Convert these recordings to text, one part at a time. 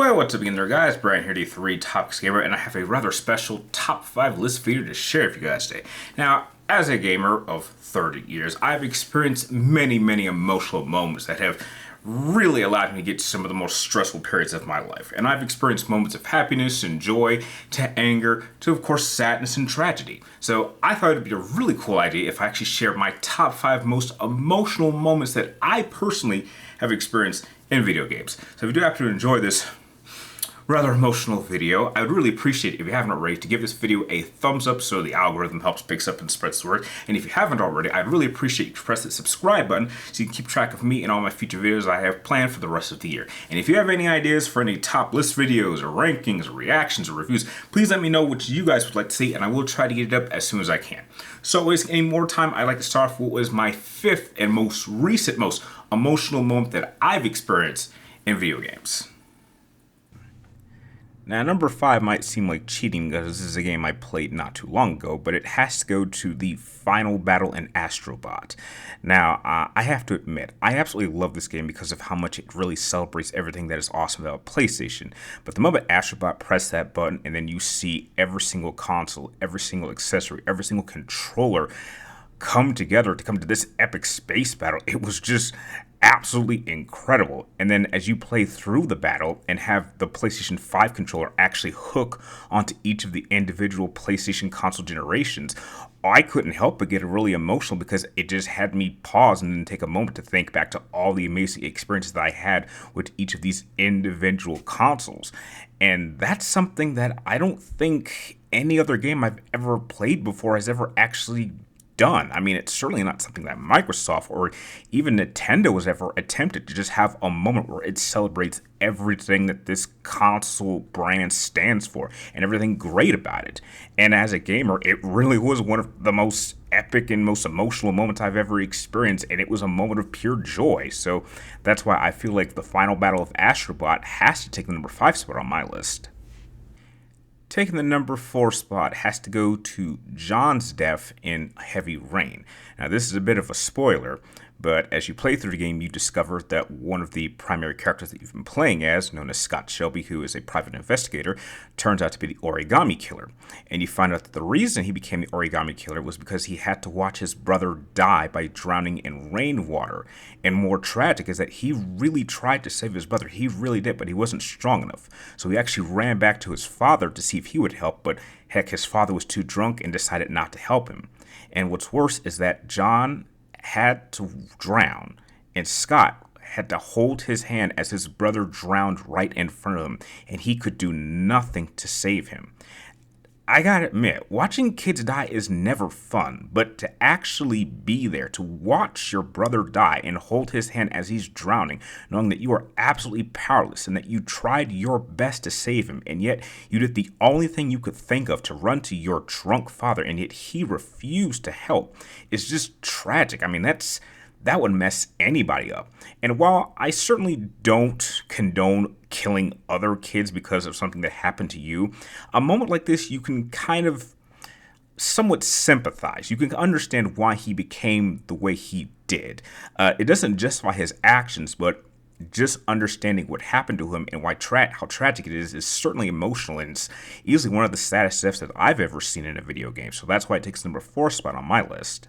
Well, what's up again there, guys? Brian here, the 3 Topics Gamer, and I have a rather special top 5 list video to share with you guys today. Now, as a gamer of 30 years, I've experienced many emotional moments that have really allowed me to get to some of the most stressful periods of my life. And I've experienced moments of happiness and joy, to anger, to of course sadness and tragedy. So I thought it'd be a really cool idea if I actually shared my top 5 most emotional moments that I personally have experienced in video games. So if you do happen to enjoy this rather emotional video, I would really appreciate it if you haven't already to give this video a thumbs up so the algorithm helps picks up and spreads the word. And if you haven't already, I'd really appreciate you to press that subscribe button so you can keep track of me and all my future videos I have planned for the rest of the year. And if you have any ideas for any top list videos or rankings or reactions or reviews, please let me know what you guys would like to see and I will try to get it up as soon as I can. So wasting any more time, I'd like to start off with what was my 5th and most recent, most emotional moment that I've experienced in video games. Now, number 5 might seem like cheating because this is a game I played not too long ago, but it has to go to the final battle in Astrobot. Now, I have to admit, I absolutely love this game because of how much it really celebrates everything that is awesome about PlayStation. But the moment Astrobot pressed that button and then you see every single console, every single accessory, every single controller come together to come to this epic space battle, it was just absolutely incredible. And then as you play through the battle and have the PlayStation 5 controller actually hook onto each of the individual PlayStation console generations, I couldn't help but get really emotional because it just had me pause and then take a moment to think back to all the amazing experiences that I had with each of these individual consoles. And that's something that I don't think any other game I've ever played before has ever actually done. I mean, it's certainly not something that Microsoft or even Nintendo has ever attempted to just have a moment where it celebrates everything that this console brand stands for and everything great about it. And as a gamer, it really was one of the most epic and most emotional moments I've ever experienced, and it was a moment of pure joy. So that's why I feel like the final battle of Astrobot has to take the number 5 spot on my list. Taking the number 4 spot has to go to John's death in Heavy Rain. Now, this is a bit of a spoiler, but as you play through the game, you discover that one of the primary characters that you've been playing as, known as Scott Shelby, who is a private investigator, turns out to be the origami killer. And you find out that the reason he became the origami killer was because he had to watch his brother die by drowning in rainwater. And more tragic is that he really tried to save his brother. He really did, but he wasn't strong enough. So he actually ran back to his father to see if he would help, but heck, his father was too drunk and decided not to help him. And what's worse is that John had to drown, and Scott had to hold his hand as his brother drowned right in front of him, and he could do nothing to save him. I gotta admit, watching kids die is never fun, but to actually be there, to watch your brother die and hold his hand as he's drowning, knowing that you are absolutely powerless and that you tried your best to save him, and yet you did the only thing you could think of to run to your drunk father, and yet he refused to help, is just tragic. I mean, that would mess anybody up. And while I certainly don't condone killing other kids because of something that happened to you, a moment like this, you can kind of somewhat sympathize. You can understand why he became the way he did. It doesn't justify his actions, but just understanding what happened to him and why how tragic it is certainly emotional, and it's easily one of the saddest deaths that I've ever seen in a video game. So that's why it takes the number 4 spot on my list.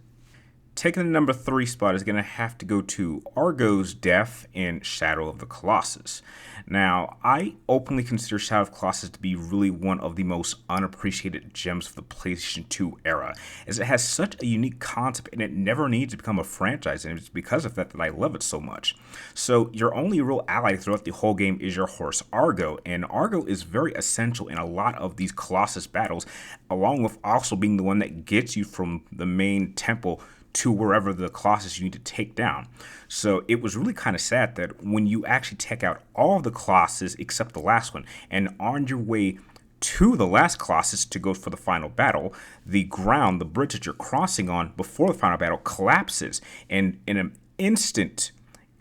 Taking the number 3 spot is going to have to go to Argos Death in Shadow of the Colossus. Now, I openly consider Shadow of the Colossus to be really one of the most unappreciated gems of the PlayStation 2 era, as it has such a unique concept and it never needs to become a franchise, and it's because of that I love it so much. So your only real ally throughout the whole game is your horse Argo, and Argo is very essential in a lot of these Colossus battles, along with also being the one that gets you from the main temple to wherever the Colossus you need to take down. So it was really kind of sad that when you actually take out all of the Colossus except the last one, and on your way to the last Colossus to go for the final battle, the ground, the bridge that you're crossing on before the final battle collapses, and in an instant,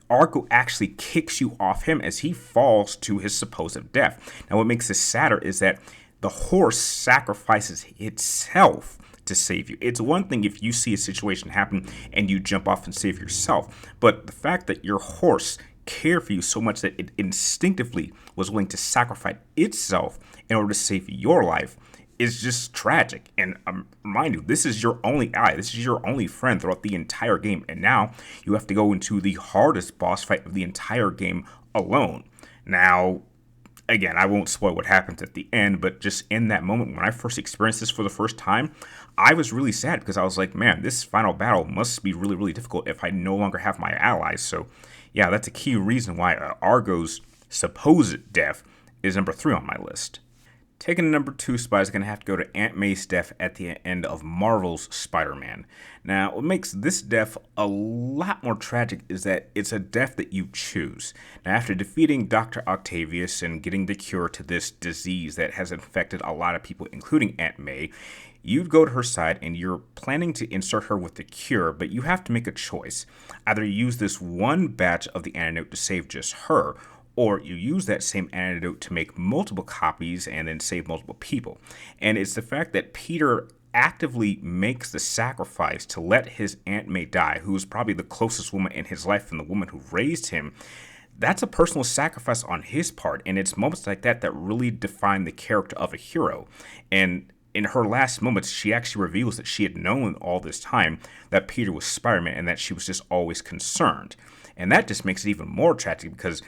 Argo actually kicks you off him as he falls to his supposed death. Now, what makes this sadder is that the horse sacrifices itself to save you. It's one thing if you see a situation happen and you jump off and save yourself, but the fact that your horse cared for you so much that it instinctively was willing to sacrifice itself in order to save your life is just tragic. And mind you, this is your only ally. This is your only friend throughout the entire game. And now you have to go into the hardest boss fight of the entire game alone. Now, again, I won't spoil what happens at the end, but just in that moment when I first experienced this for the first time, I was really sad because I was like, man, this final battle must be really, really difficult if I no longer have my allies. So, yeah, that's a key reason why Argos' supposed death is number 3 on my list. Taking the number 2 spot is going to have to go to Aunt May's death at the end of Marvel's Spider-Man. Now, what makes this death a lot more tragic is that it's a death that you choose. Now, after defeating Dr. Octavius and getting the cure to this disease that has infected a lot of people, including Aunt May, you'd go to her side and you're planning to insert her with the cure, but you have to make a choice. Either you use this one batch of the antidote to save just her, or you use that same antidote to make multiple copies and then save multiple people. And it's the fact that Peter actively makes the sacrifice to let his Aunt May die, who is probably the closest woman in his life and the woman who raised him. That's a personal sacrifice on his part, and it's moments like that that really define the character of a hero. And in her last moments, she actually reveals that she had known all this time that Peter was Spider-Man and that she was just always concerned. And that just makes it even more tragic because,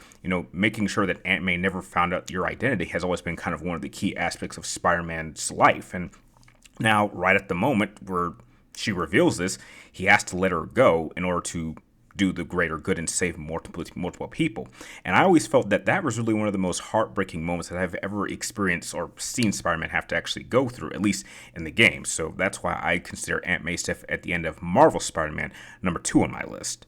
making sure that Aunt May never found out your identity has always been kind of one of the key aspects of Spider-Man's life. And now, right at the moment where she reveals this, he has to let her go in order to do the greater good and save multiple people. And I always felt that that was really one of the most heartbreaking moments that I've ever experienced or seen Spider-Man have to actually go through, at least in the game. So that's why I consider Aunt May's death at the end of Marvel Spider-Man number 2 on my list.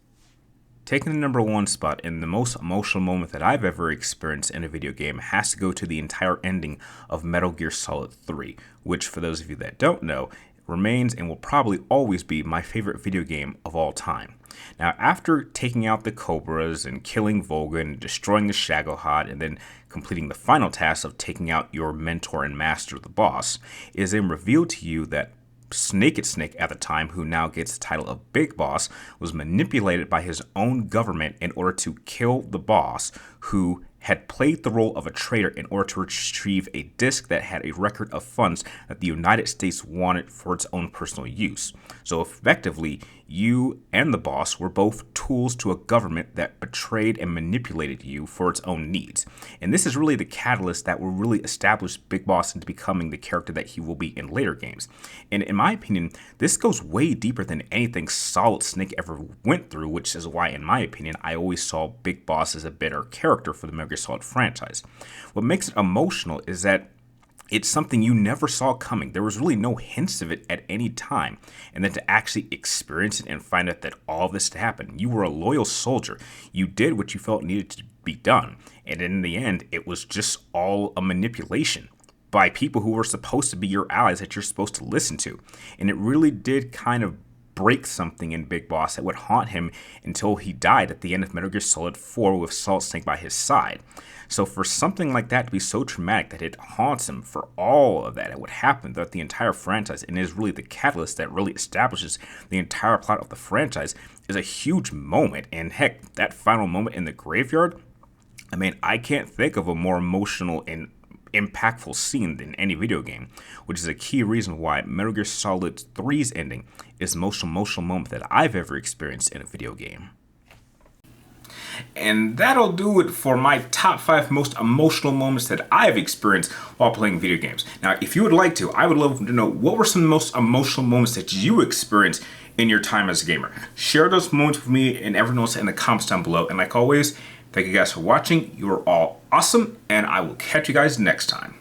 Taking the number 1 spot in the most emotional moment that I've ever experienced in a video game has to go to the entire ending of Metal Gear Solid 3, which, for those of you that don't know, remains and will probably always be my favorite video game of all time. Now, after taking out the Cobras and killing Volga and destroying the Shagohod and then completing the final task of taking out your mentor and master, the boss, it is then revealed to you that Snake at the time, who now gets the title of Big Boss, was manipulated by his own government in order to kill the boss, who had played the role of a traitor in order to retrieve a disc that had a record of funds that the United States wanted for its own personal use. So effectively, you and the boss were both tools to a government that betrayed and manipulated you for its own needs. And this is really the catalyst that will really establish Big Boss into becoming the character that he will be in later games. And in my opinion, this goes way deeper than anything Solid Snake ever went through, which is why, in my opinion, I always saw Big Boss as a better character for the Metal Gear Solid franchise. What makes it emotional is that it's something you never saw coming. There was really no hints of it at any time. And then to actually experience it and find out that all of this had happened. You were a loyal soldier. You did what you felt needed to be done. And in the end, it was just all a manipulation by people who were supposed to be your allies that you're supposed to listen to. And it really did kind of break something in Big Boss that would haunt him until he died at the end of Metal Gear Solid 4 with Solid Snake by his side. So for something like that to be so traumatic that it haunts him for all of that, it would happen throughout the entire franchise and is really the catalyst that really establishes the entire plot of the franchise, is a huge moment. And heck, that final moment in the graveyard, I mean, I can't think of a more emotional and impactful scene than any video game, which is a key reason why Metal Gear Solid 3's ending is the most emotional moment that I've ever experienced in a video game. And that'll do it for my top 5 most emotional moments that I've experienced while playing video games. Now, if you would like to, I would love to know what were some of the most emotional moments that you experienced in your time as a gamer. Share those moments with me and everyone else in the comments down below. And like always, thank you guys for watching. You are all awesome, and I will catch you guys next time.